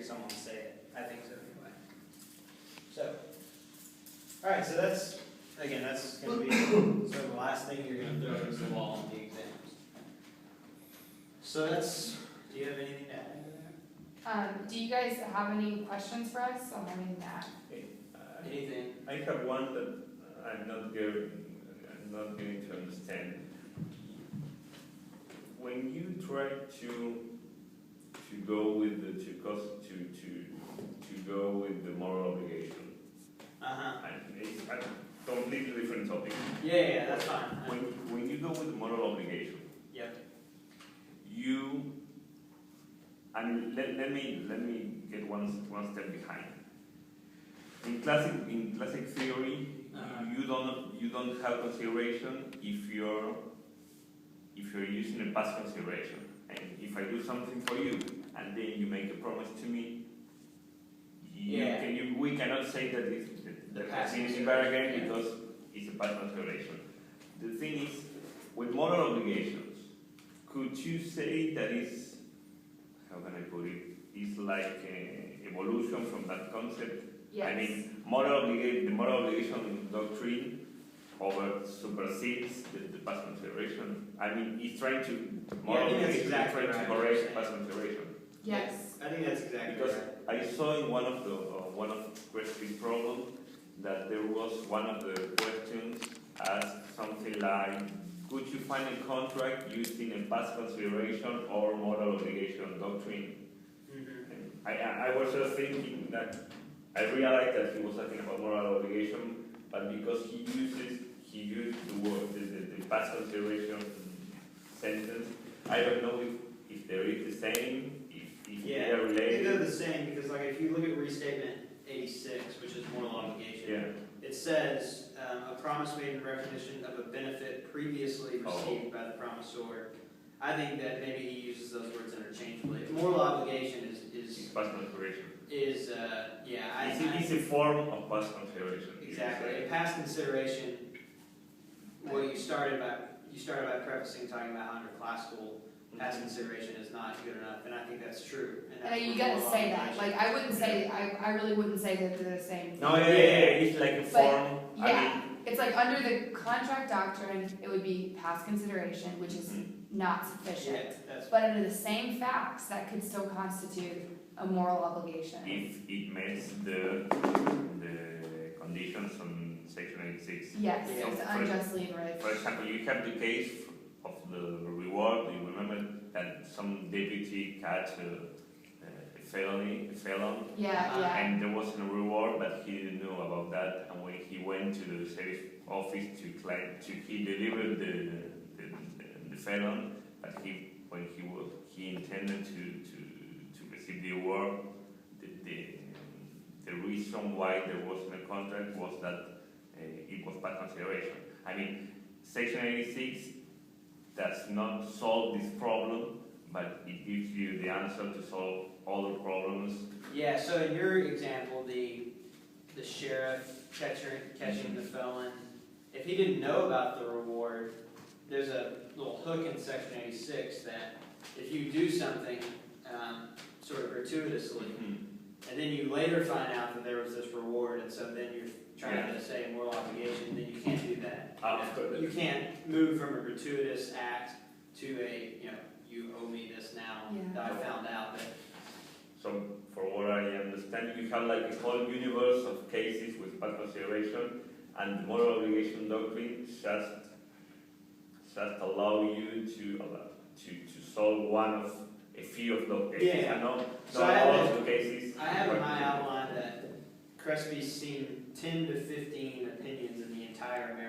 someone say it. I think so anyway. So, all right. So that's again, that's going to be sort of the last thing you're going to throw against the wall in the exams. So that's. Do you have anything to add? Do you guys have any questions for us? I mean, Anything? I have one that I'm not going to understand. When you try to go with the to go with the moral obligation, and it's a completely different topic. Yeah, that's fine. When you go with the moral obligation, Yep. And let me get one step behind. In classic theory, you don't have consideration if you're using a past consideration. And if I do something for you and then you make a promise to me, we cannot say that the past is again because it's a past consideration. The thing is, with moral obligations, could you say that is, how can I put it, it's like evolution from that concept? yes. I mean, the moral obligation doctrine supersedes the past consideration. I mean, it's trying to correct past consideration. Yes. I think that's exactly Because right. I saw in one of Crespi's problems that there was one of the questions asked something like, could you find a contract using a past consideration or moral obligation doctrine? And I was just thinking that I realized that he was talking about moral obligation, but because he used the word the past consideration sentence, I don't know if there is the same, if they are related. They're the same because, like, if you look at Restatement 86, which is moral obligation, it says a promise made in recognition of a benefit previously received by the promisor. I think that maybe he uses those words interchangeably. Moral obligation is past consideration. It's a form of past consideration. Exactly. In past consideration, well, you started by prefacing talking about under classical past consideration is not good enough, and I think that's true. And you gotta say that. Like, I wouldn't say, I really wouldn't say that they're the same. No, it's like a form. Yeah, it's like under the contract doctrine, it would be past consideration, which is not sufficient. But under the same facts, that could still constitute a moral obligation. If it meets the conditions on Section 86. Yes, it's unjustly enriched. For example, you have the case of the reward. You remember that some deputy catch a felon. Yeah. And there wasn't a reward, but he didn't know about that. And when he went to the sheriff office he delivered the felon, but when he intended to receive the award, the reason why there wasn't a contract was that it was past consideration. I mean, Section 86 does not solve this problem, but it gives you the answer to solve all the problems. Yeah, so in your example, the sheriff catching the felon, if he didn't know about the reward, there's a little hook in Section 86 that if you do something sort of gratuitously, and then you later find out that there was this reward, and so then you're trying to say a moral obligation, then you can't do that. You can't move from a gratuitous act to a, you owe me this now that I found out that. So, for what I understand, you have like a whole universe of cases with past consideration, and the moral obligation doctrine just allow you to solve one of a few of those cases. So I have in my outline that Crespi's seen 10 to 15 opinions in the entire American